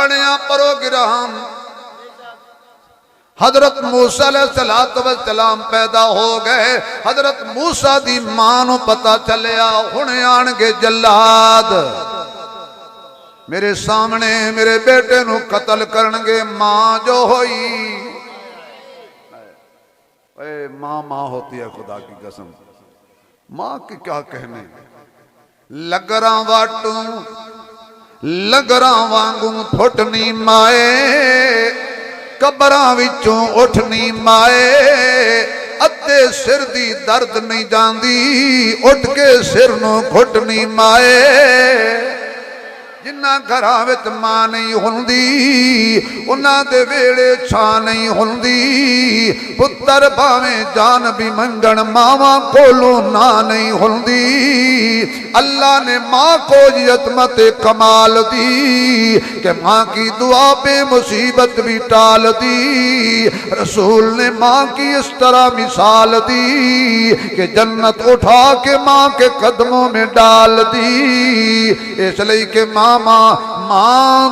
पढ़िया प्रोग्राम हजरत मूसा अलैहिस्सलाम पैदा हो गए। हजरत मूसा दी मां नूं पता चलिया हुण आणगे जल्लाद मेरे सामने मेरे बेटे नूं कतल करनगे। मां जो होई मां मां होती है खुदा की कसम, मां की क्या कहने। लगरा वाटू लगरा वांगू फुटनी माए, कबरां विचों उठनी माए। अद्धे सिर दी दर्द नहीं जांदी, उठ के सिर नूं घुटनी माए। जिन्ना घरां विच मां नहीं हुंदी उन्हां दे वेड़े छां नहीं हुंदी। पुत्तर भावें जान भी मंगण मावां कोलों ना नहीं हुंदी। अल्लाह ने मां को अजमत कमाल दी कि मां की दुआ पे मुसीबत भी टाल दी। रसूल ने मां की इस तरह मिसाल दी कि जन्नत उठा के मां के कदमों में डाल दी। इसलिए कि मां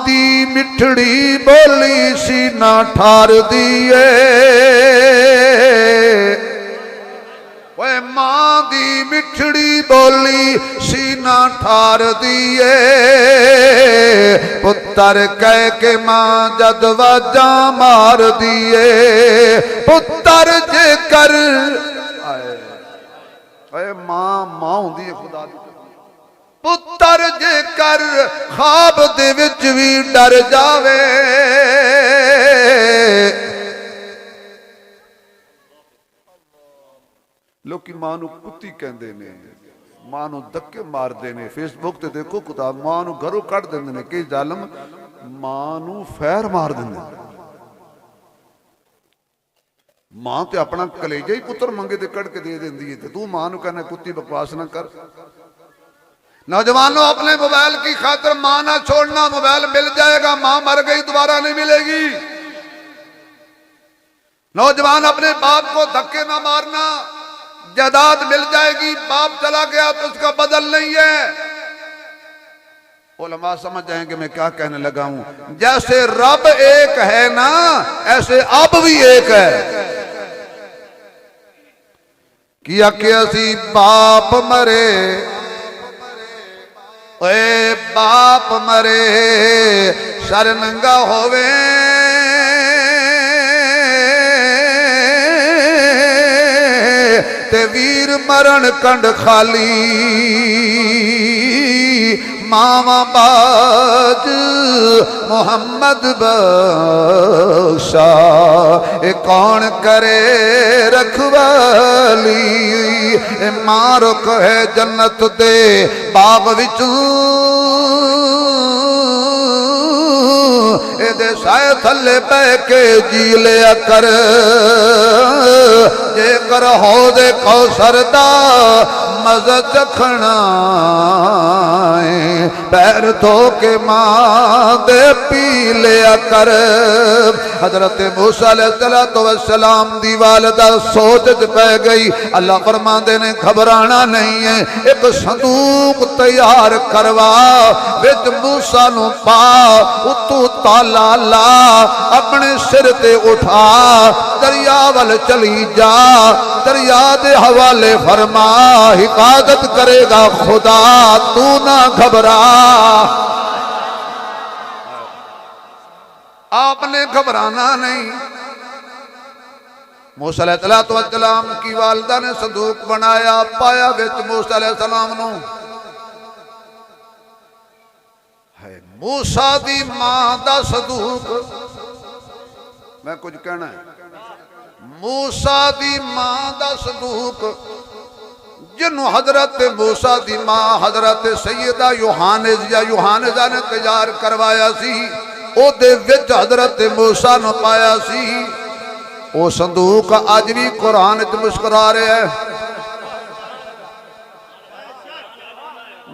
दी मिठड़ी बोली सीना ठार दिए। ओए मां दी मिठड़ी बोली सीना ठार दिए। पुत्र कह के मां जद वाजा मार दिए। पुत्र जे कर मां मां होंदी है खुदा दी। पुत्र जे कर ख्वाब दे विच भी डर जावे। लोग मां नूं कुत्ती कहंदे ने, मां नूं धक्के मारदे ने। फेसबुक ते देखो खुदा मां नूं घरों कढ दिंदे ने। कई जालम मां नूं फैर मार दिंदे। मां ते अपना कलेजा ही पुत्र मंगे ते कढ़ के दे देंदी है, ते तू मां नूं कहना कुत्ती बकवास ना कर। नौजवानों अपने मोबाइल की खातिर मां ना छोड़ना। मोबाइल मिल जाएगा, मां मर गई दोबारा नहीं मिलेगी। नौजवान अपने बाप को धक्के ना मारना। जायदाद मिल जाएगी, बाप चला गया तो उसका बदल नहीं है। उलमा समझ जाएंगे मैं क्या कहने लगा हूं। जैसे रब एक है ना, ऐसे अब भी एक है। किया कि असी बाप मरे, ओए बाप मरे सर नंगा होवे। ते वीर मरण कंड खाली। मावा बाज मोहम्मद बख्शा ए कौन करे रखवाली। मारो कहे जन्नत दे बाग विचों एदे साए थले बह के जी लिया कर। जेकर हो दे कौसर दा मज़ा चखना पैर धो के मां दे पी लिया कर। हजरत मूसा अलैहिस्सलाम दी वालिदा सोच च पै गई। अल्लाह फरमांदे ने घबराना नहीं है, एक संदूक तैयार करवा, विच मूसा नूं पा, उतू ताला ला, अपने सिर ते उठा, दरिया वल चली जा, दरिया दे हवाले फरमा, हिफाजत करेगा खुदा, तू ना घबरा। आपने घबराना नहीं। मूसा अलैहिस्सलाम की वालिदा ने संदूक बनाया, पाया विच मूसा अलैहिस्सलाम नूं। मूसा दी मां दा संदूक, मैं कुछ कहना है। मूसा दी मां दा संदूक जिन्हों हजरत मूसा दी मां हजरत सैयदा यूहानिजा ने तैयार करवाया सी, ओदे विच हजरत मूसा नूं पाया सी। वो संदूक अज भी कुरान च मुस्कुरा रहा है।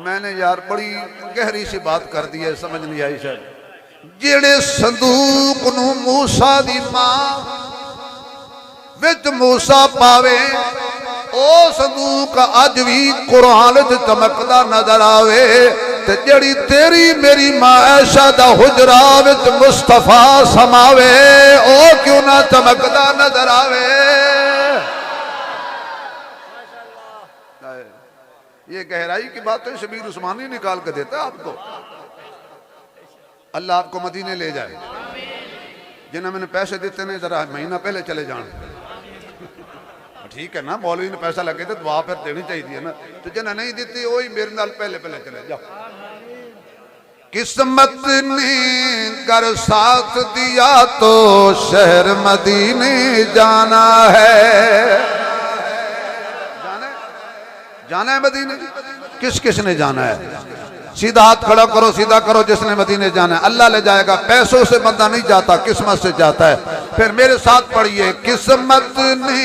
मैंने यार बड़ी गहरी सी बात कर दी है, समझ नहीं आई शायद। जेड़े संदूक नूं मूसा दी मां विच मूसा पावे, ओ संदूक अज भी कुरान च चमकदा नजर आवे। ते जड़ी तेरी मेरी मां ऐशा दा हुजरा विच मुस्तफा समावे ओ क्यों ना चमकदा नजर आवे। ये गहराई की बातें शबीर उस्मानी निकाल के देता है आपको। अल्लाह आपको मदीने ले जाए। जिन्हें मैंने पैसे देते ने जरा महीना पहले चले जाने। ठीक है ना, मौलवी ने पैसा लगे तो दुआ फिर देनी चाहिए ना। तो जिन्हें नहीं देती वही मेरे नाल पहले पहले चले जाओ। किस्मत ने कर साथ दिया तो शहर मदीने जाना है। जाना है मदीने? किस किसने जाना है? सीधा हाथ खड़ा करो, सीधा करो जिसने मदीने जाना है। अल्लाह ले जाएगा। पैसों से बंदा नहीं जाता, किस्मत से जाता है। फिर मेरे साथ पढ़िए, किस्मत ने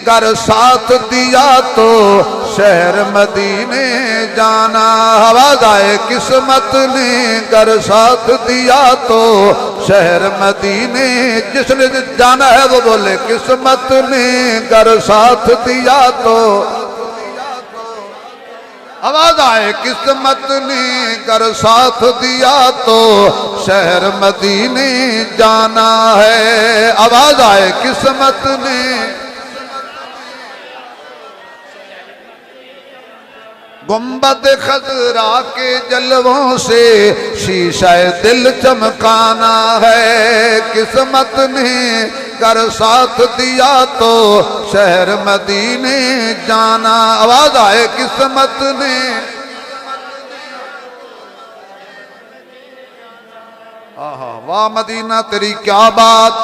घर साथ दिया तो शहर मदीने जाना। आवाज आए, किस्मत ने घर साथ दिया तो शहर मदीने। जिसने जाना है वो बोले, किस्मत ने घर साथ दिया तो। आवाज आए, किस्मत ने कर साथ दिया तो शहर मदीने जाना है। आवाज आए, किस्मत ने। गुंबद खजरा के जलवों से शीशा दिल चमकाना है। किस्मत ने कर साथ दिया तो शहर मदीने जाना। आवाज आए, किस्मत ने। आहा वाह मदीना तेरी क्या बात।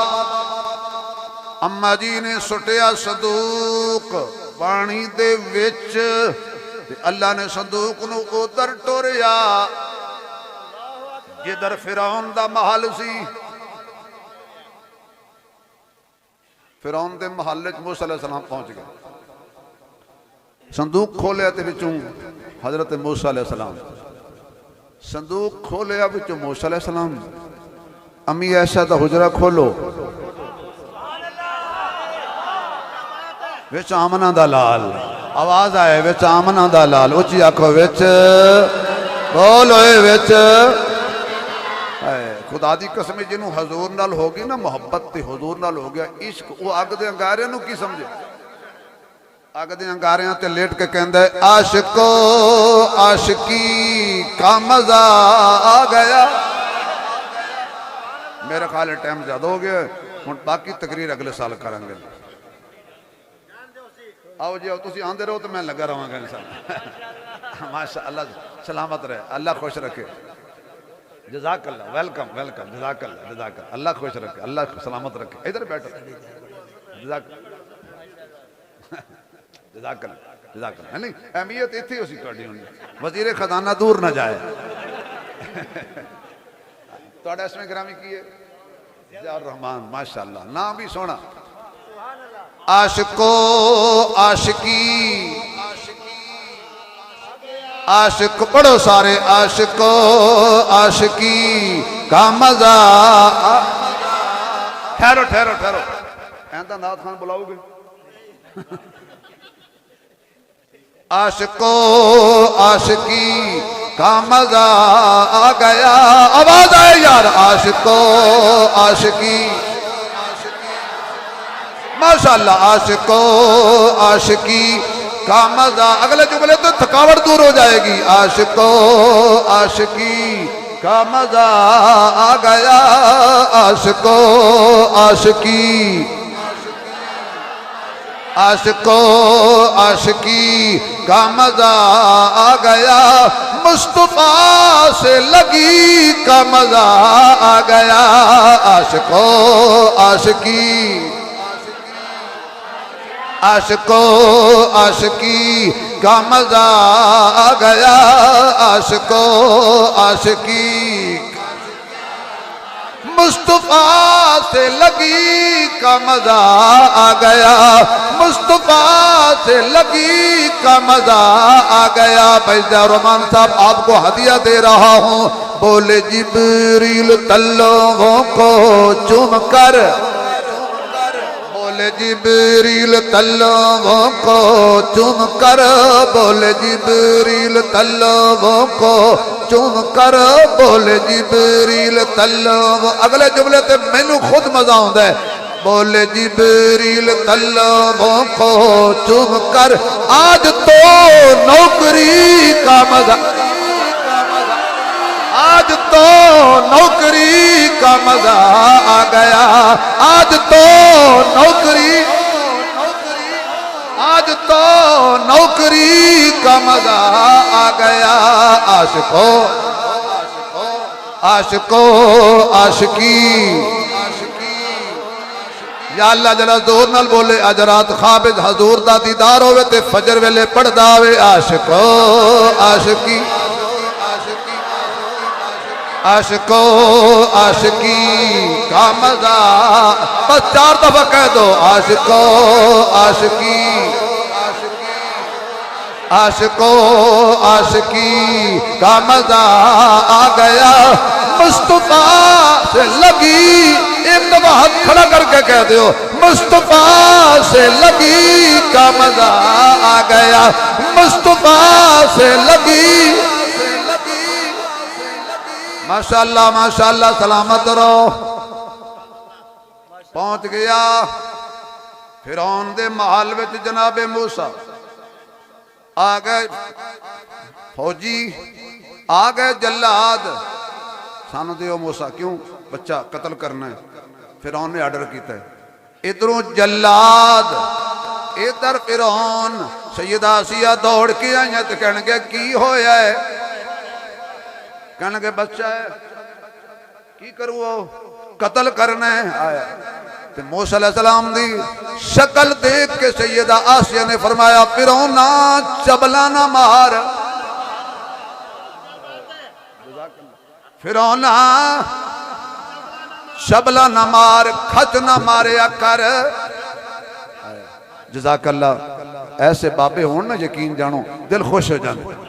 अम्मा जी ने सुटिया संदूक पानी दे विच। अल्लाह ने संदूक नूं उधर टोरिया जिधर फिरौन दा महल सी। फिरौन दे महल च मूसा अलैहिस्सलाम पहुंच गए। संदूक खोलिया ते विचों हजरत मूसा अलैहिस्सलाम। संदूक खोलिया विचों मूसा अलैहिस्सलाम। अम्मी ऐशा दा हुजरा खोलो, विच आमना दा लाल। आवाज आए, विच आमना दा लाल। उची आखो, विच बोलो विच। खुदा दी कसम, जिन्हों हजूर नाल होगी ना मोहब्बत, ते हजूर नाल हो गया इश्क। वो अग दे अंगारियां नूं की समझे? अग दे अंगारियां ते लेट के कहंदा है, आशिको आशिकी का मजा आ गया। मेरा ख्याल टाइम ज्यादा हो गया, हुण बाकी तकरीर अगले साल करांगे। आओ जी, आओ तुसी आंदे रहो तो मैं लगा रहांगा इंशाअल्लाह। माशा अल्लाह सलामत रहे, अल्लाह खुश रखे। जज़ाकल्लाह, वेलकम वेलकम। जज़ाकल्लाह जज़ाकल्लाह, अल्लाह खुश रखे, अल्लाह सलामत रखे। इधर बैठो। जज़ाकल्लाह जज़ाकल्लाह। नहीं अहमियत इत्थे ही उसी तुहाडी होनी। वज़ीर खजाना दूर ना जाए। तुहाडा इसमें ग्रामी की है? ज़ियाउर रहमान। माशाअल्लाह, नाम भी सोना। आशिको आशिकी, आशिक पढ़ो सारे। आशिको आशिकी का मजा। ठहरो ठहरो ठहरो, ऐंदा नाथ खान बुलाओगे? आशिको आशिकी का मजा आ गया। आवाज आए यार, आशिको आशिकी। माशाअल्लाह, आशिको आशिकी का मजा। अगले जुमले तो थकावट दूर हो जाएगी। आशिको आशिकी का मजा आ गया। आशिको आशिकी, आशिको आशिकी का मजा आ गया। मुस्तफा से लगी का मजा आ गया। आशिको आशिकी, आशिको आशिकी का मजा आ गया। आशिको आशिकी, मुस्तफा से लगी का मजा आ गया। मुस्तफा से लगी का मजा आ गया। फैज़ रहमान साहब आपको हदिया दे रहा हूँ। बोले जिब्रील तल्लों को चूम कर, बोले जिब्रील तलवों को चूम कर, बोले जिब्रील तलवों को चूम कर, बोले जिब्रील तलवों। अगले जुमले ते मैनू खुद मजा आउंदा है। बोले जिब्रील तलवों को चूम कर, आज तो नौकरी का मजा, आज तो नौकरी का मजा आ गया, आज तो नौकरी, आज तो नौकरी का मजा आ गया। आशिको आशिको आशिकी, या अल्लाह जरा जोर नाल बोले। अजरात खाबिज हजूर दा दीदार होवे ते फजर वेले पढ़दा आवे। आशिको आशिकी, आशिको आशिकी का मजा, बस 4 दफा कह दो। आशिको आशिकी, आशिको आशिकी का मजा आ गया। मुस्तफा से लगी, एक दफा हाथ खड़ा करके कह दो, मुस्तफा से लगी का मजा आ गया। मुस्तफा से लगी, माशाअल्लाह माशाअल्लाह, सलामत रहो। पहुंच गया फिरौन दे महल विच जनाबे मूसा। आ गए फौजी, आ गए जल्लाद, सानू दियो मूसा, क्यों बच्चा कत्ल करना है। फिरौन ने आर्डर किया है। इधरों जल्लाद, इधर फिरौन। सैयदा आसिया दौड़ के आई तो कहणगे की होया है। कहने बच्चा है, की करूँ, कत्ल करना है आया। तो मूसा अलैहिस्सलाम दी शक्ल देख के सैयदा आसिया ने फरमाया, फिरौन ना चबला ना मार, फिरौन ना चबला ना मार, खच ना मारे कर। जज़ाकल्लाह। ऐसे बाबे होण ना यकीन जानो दिल खुश हो जाए।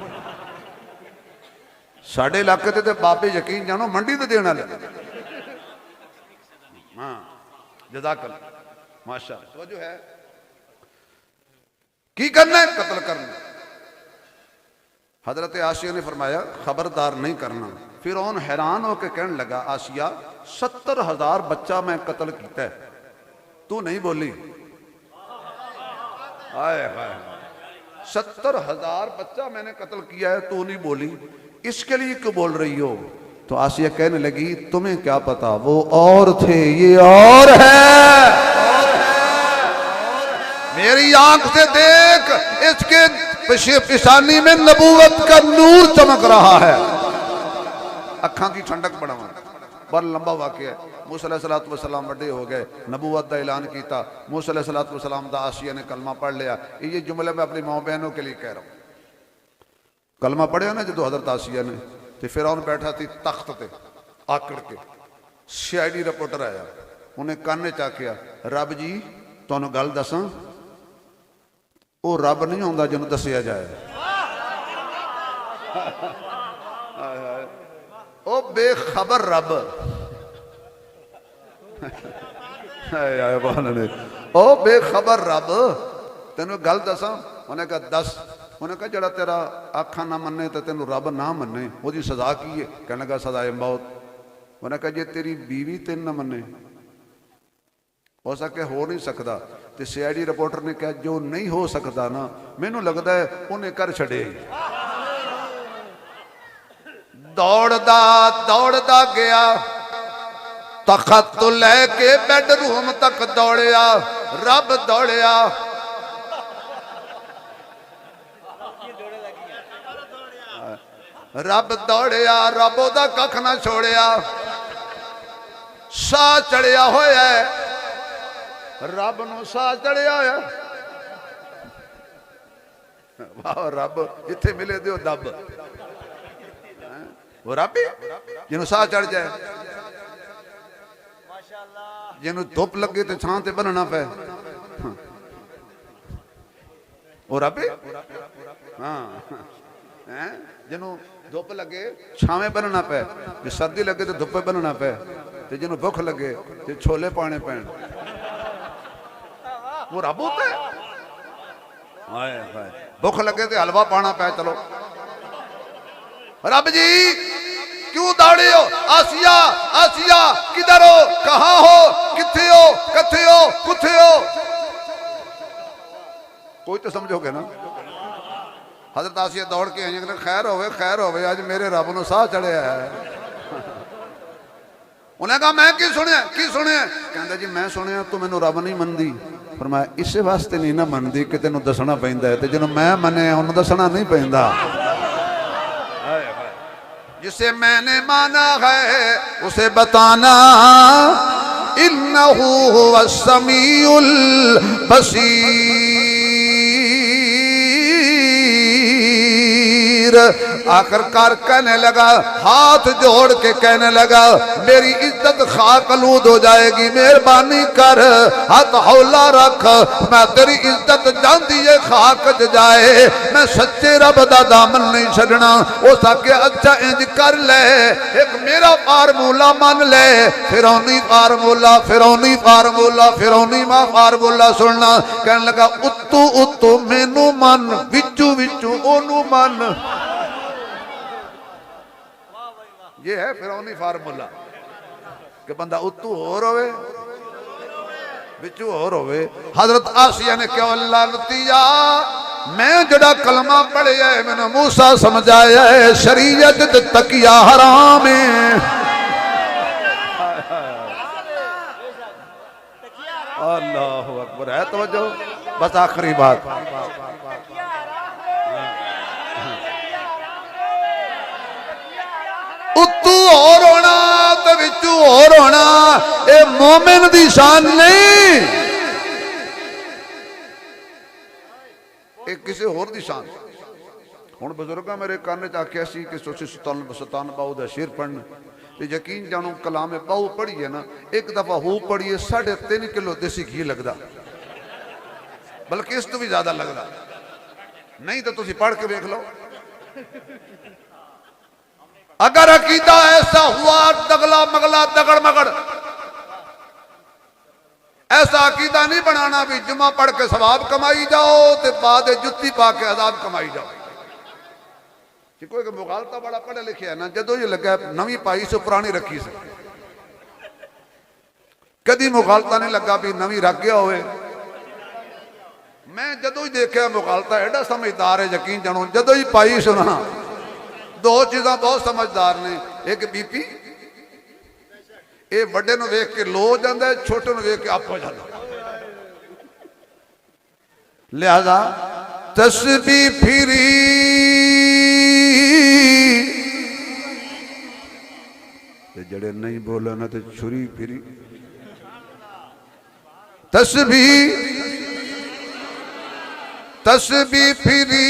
साढ़े इलाके ते बाबे यकीन जानो मंडी ते देने वाले। हाँ जज़ाकल्लाह माशाअल्लाह। तो जो है की करना है, कत्ल करना। हजरत आसिया ने फरमाया खबरदार नहीं करना। फिर उन हैरान होकर कहने लगा, आसिया 70,000 बच्चा मैं कत्ल किया है, तू नहीं बोली। आए हाय, 70,000 बच्चा मैंने कत्ल किया है, तू नहीं बोली, इसके लिए क्यों बोल रही हो। तो आसिया कहने लगी, तुम्हें क्या पता, वो और थे, ये और है। मेरी आंख से देख, इसके पिशानी में नबूवत का नूर चमक रहा है। अखा की ठंडक बढ़ावा, बड़ा लंबा वाकया है। मूसा अलैहिस्सलातु वस्सलाम बड़े हो गए, नबूवत का ऐलान किया। मूसा अलैहिस्सलातु वस्सलाम दा आसिया ने कलमा पढ़ लिया। ये जुमले मैं अपनी माँ बहनों के लिए कह रहा हूँ। कलमा पढ़िया ना जो हजरत आसिया ने, तो फिरौन बैठा थी तख्त ते आकड़ के। सीआईडी रिपोर्टर आया, उन्हें काने च आखिया, रब जी तुहानूं गल दसां, वो रब नहीं आउंदा जिन्हों दसिया जाए। ओ बेखबर रब, ओ बेखबर रब, तेन गल दसां। उन्हें कहा दस। उन्हें कहा जरा तेरा आखा ना मने तो तेन रब ना मने, वो सजा की है। कहने लगा सजाए मौत। उन्हें कहा जे तेरी बीवी तेन ना मने, हो सके हो नहीं सकता। तो सीआईडी रिपोर्टर ने कहा जो नहीं हो सकता ना, मैनू लगता है उन्हें कर छड़े। दौड़दा दौड़दा गया, तखत तो लैके बेडरूम तक दौड़िया, रब दौड़िया। रब दौड़िया, रब ओदा कख ना छोड़िया। साह चढ़िया होया है, रब नूं साह चढ़िया होया। वाह रब जिथे मिले दो दब, वो रब ही जिन्हों साह चढ़ जाए, जिन्हों धुप लगे तो छां ते बनना पे, वो रब ही। हाँ जिन्हों धुप लगे छावे बनना पे, जो सर्दी लगे तो धुप्पे बनना पे, तो जिन्हों भुख लगे तो छोले पाने पैन। वो रब होता है? हाय हाय, भुख लगे तो हलवा पाना पै, चलो रब जी क्यों दौड़े हो? आसिया आसिया किधर हो, कहां हो, किथे हो, कथे हो, कुथे हो? कोई तो समझोगे ना। हजरत आसिया दौड़ के आई, खैर होवे आज मेरे रब नूं साह चढ़िया है। उन्हें कहा मैं की सुनिया कहता जी मैं सुनिया तू मैनू रब नहीं मनदी। फरमाया इसे वास्ते नहीं ना मनदी कि तेनों दसना पैंदा है, ते जिन्हों मैं मनिया उन्होंने दसना नहीं पैंदा। जिसे मैंने माना है उसे बताना, इन्नहु हुवस समीउल बसीर। आखिरकार कहने लगा, हाथ जोड़ के कहने लगा, मेरी इज्जत खाक आलूद हो जाएगी, मेहरबानी कर हाथ हौला रख, मैं तेरी इज्जत जानती है खाक च जाए, मैं सच्चे रब दा दामन नहीं छड़ना। उस आके अच्छा इंज कर ले, एक मेरा फार्मूला मान ले, फिरौनी फार्मूला फिरौनी फार्मूला फिरौनी मां फार्मूला सुनना। कहने लगा उत्तू उत्तू मैनू मन, विचू विचू ओनू मन। ये है फिरौनी फार्मूला कि बंदा उत्तू होर होवे विचू होर होवे। हजरत आसिया ने क्यों अल्लाह नतीजा, मैं जड़ा कलमा पढ़िया है मैंने मूसा समझाया है, शरीयत ते तकिया हराम है। अल्लाहु अकबर है, तवज्जो बस आखिरी बात। उत्तू और होना तो विचू और होना, ये मोमिन दी शान नहीं, एक किसी होर दी शान। हुण बुजुर्ग मेरे कान च आख्या सी कि सुल्तान बाहू दा शेर पढ़न, तो यकीन जानो कलाम बाहू पढ़िए ना, एक दफा हो पढ़िए 3.5 किलो देसी घी लगता, बल्कि इस तो भी ज्यादा लगता। नहीं तो तुम पढ़ के देख लो। अगर अकीदा ऐसा हुआ दगला मगला दगड़ मगड़, ऐसा अकीदा नहीं बनाना भी जुमा पढ़ के सवाब कमाई जाओ ते बाद जुत्ती पा के अजाब कमाई जाओ। कोई मुगालता बड़ा पढ़े लिखे है ना, जदों ही लगा नवी पाई से पुरानी रखी से, कदी मुगालता नहीं लगा भी नवी रख गया होवे। मैं जदों ही देखा मुगालता एडा समझदार है, यकीन जानो जदों ही पाई सुना, दो चीज़ा बहुत समझदार ने, एक बीपी, ये बड़े नूं वेख के लो हो जाता है, छोटे नूं वेख के आप हो जाता। लिहाजा तस्बीह फिरी जड़े नहीं बोले ना तो छुरी फिरी। तस्बीह फिरी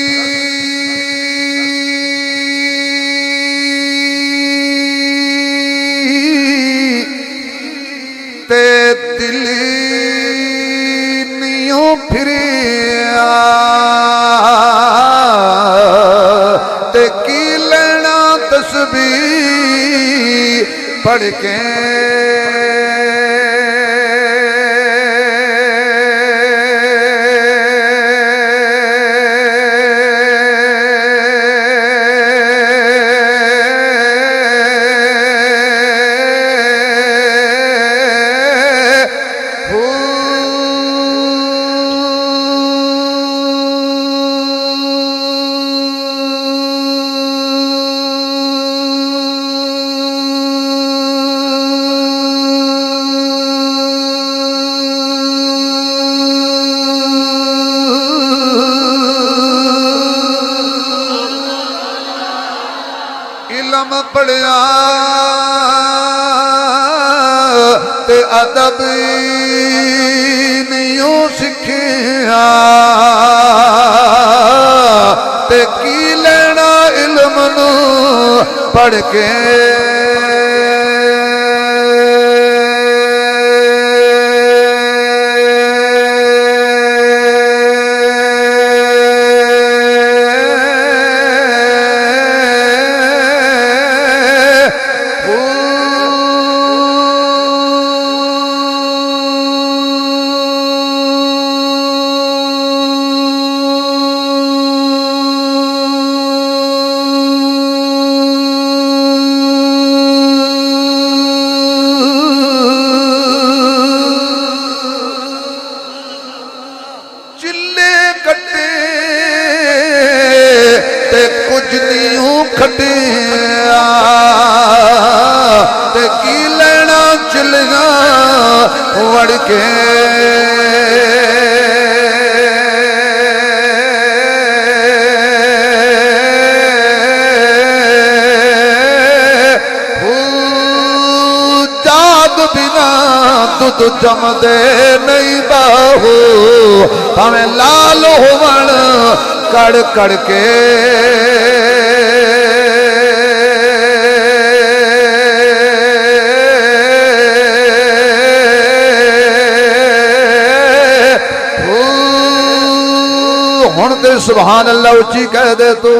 ते दिल नियों फिरिया, ते की लेना तस्बीह पढ़ के। पढ़िया ते अदब नहीं सीखिया, ते की लेना इल्म नू पढ़ के। वड़ के बिना दूध जमदे नहीं बाहू भावे लाल होवण कड़ कड़ के हुण ते सुभान अल्लाह उच्ची कह दे तू।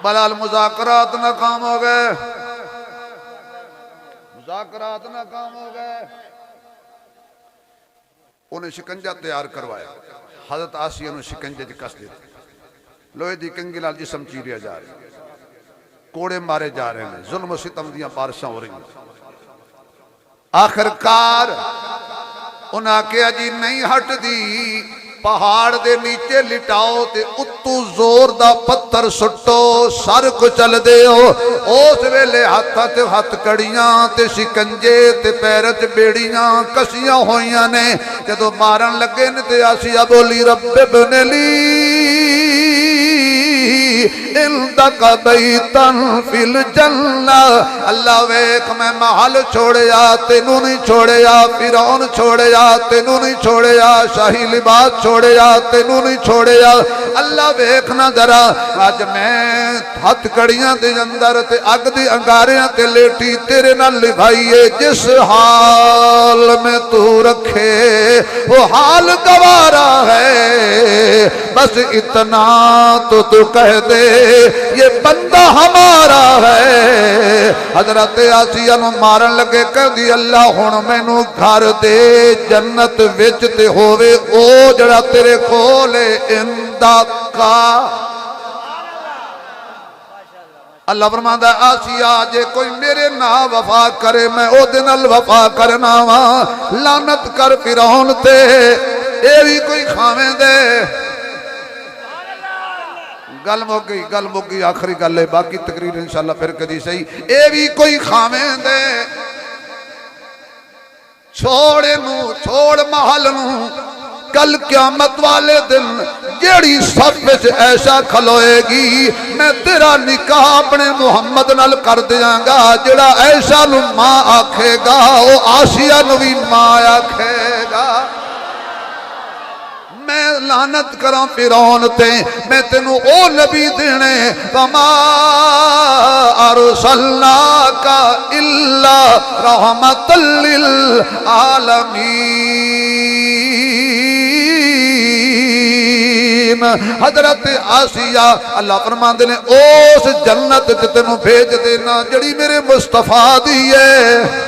बलाल मुज़ाकरात नाकाम हो गए, मुज़ाकरात नाकाम हो गए। उन्हें शिकंजा तैयार करवाया, हजरत आसिया ने शिकंजे च कस दिता, लोहे की कंगी नाल जिस्म चीरिया जा रहा, कोड़े मारे जा रहे हैं, जुल्म सितम दियां बारिशां हो रही। आखिरकार उन्हें आख्या जी नहीं हटदी, पहाड़ दे नीचे लिटाओ ते उत्तू जोर दा पत्थर सुट्टो, सर कुचल दिओ। उस वेले हाथां ते हथकड़ियां ते शिकंजे ते पैर च बेड़ियां कसियां होइयां ने। जदों मारन लगे ने ते आसिया बोली रब्बे बनली इंदक बैतन फिल जन्ना, अल्लाह वेख मैं महल छोड़िया तेनू नहीं छोड़िया, फिरौन छोड़िया तेनू नहीं छोड़िया, शाही लिबास छोड़िया तेनू नहीं छोड़िया। अल्लाह वेख ना जरा अज मैं हथकड़ियां दे अंदर ते अग दी अंगारियां ते लेटी तेरे नाल निभाईए, जिस हाल में तू रखे वो हाल गवारा है, बस इतना तो तू कह दे ये बंदा हमारा है। हजरत आसिया नूं मारन लगे कहंदी अल्लाह हुण मैनू घर दे जन्नत विच ते होवे ओ जड़ा तेरे कोल इंदा का। अल्लाह फरमांदा आसिया जे कोई मेरे ना वफा करे मैं ओदे नाल वफा करना वा, लानत कर फिरौन ते ए भी कोई खावें दे। गल मुक गई, गल मुक गई, आखिरी गल है, बाकी तकरीर इंशाअल्लाह फिर कदी सही। ए भी कोई खावें दे, छोड़ नू छोड़ महल नू, कल क्यामत वाले दिन जेड़ी सफ विच ऐसा खलोएगी मैं तेरा निकाह अपने मुहम्मद नाल कर दियांगा। जेड़ा ऐसा नू मां आखेगा वो आसिया नू भी मां आखेगा। मैं लानत करा फिरौन ते, मैं तेनू ओ नबी देने वमा अरसलनाका इल्ला रहमतल लिल आलमीन। हजरत आसिया अल्लाह फरमांदे ने उस जन्नत च तेनू भेज देना जड़ी मेरे मुस्तफा दी है।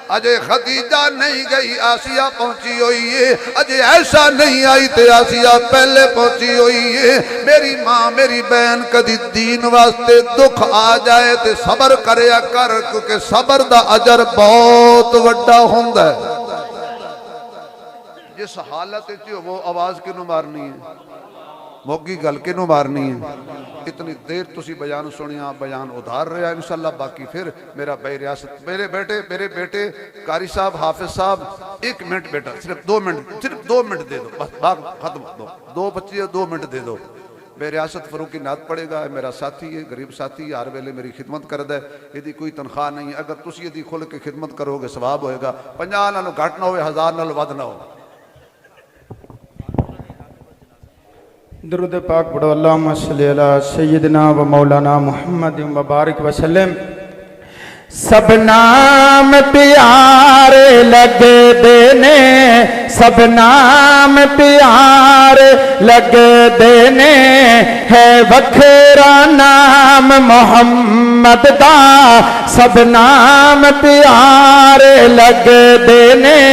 अजय खदीजा नहीं गई, आसिया पहुंची हुई है। अजय ऐसा नहीं आई ते आसिया पहले पहुंची हुई है। मेरी मां मेरी बहन कदी दीन वास्ते दुख आ जाए ते सबर करया कर, क्योंकि सबर दा अजर बहुत वड्डा हुंदा है। जिस हालत च वो आवाज किनू मारनी है, मोगी गल किनू मारनी है। इतनी देर तुसी बयान सुनिया, बयान उधार रहा इंशाअल्लाह। बाकी फिर मेरा भाई रियासत मेरे बेटे कारी साहब हाफिज साहब 1 मिनट बेटा, सिर्फ 2 मिनट दे दो, बस बात खत्म। दो बच्चे 2 मिनट दे दो। बे रियासत फरूकी नात पड़ेगा, मेरा साथी है, गरीब साथी है, हर वेले मेरी खिदमत करता है। यदि कोई तनख्वाह नहीं है, अगर तुसी यदि खुल के खिदमत करोगे सवाब होएगा। 50 नालों घट ना हो, 1000 नालों वध ना हो। दरूद पाक पढ़ो। अल्लाहुम्मा सल्ली अला सय्यिदिना व मौलाना मुहम्मद व बारिक वसल्लम। सब नाम प्यारे लगदे ने, सब नाम प्यारे लगदे ने, है वखरा नाम मोहम्मद दा, सब नाम प्यारे लगदे ने।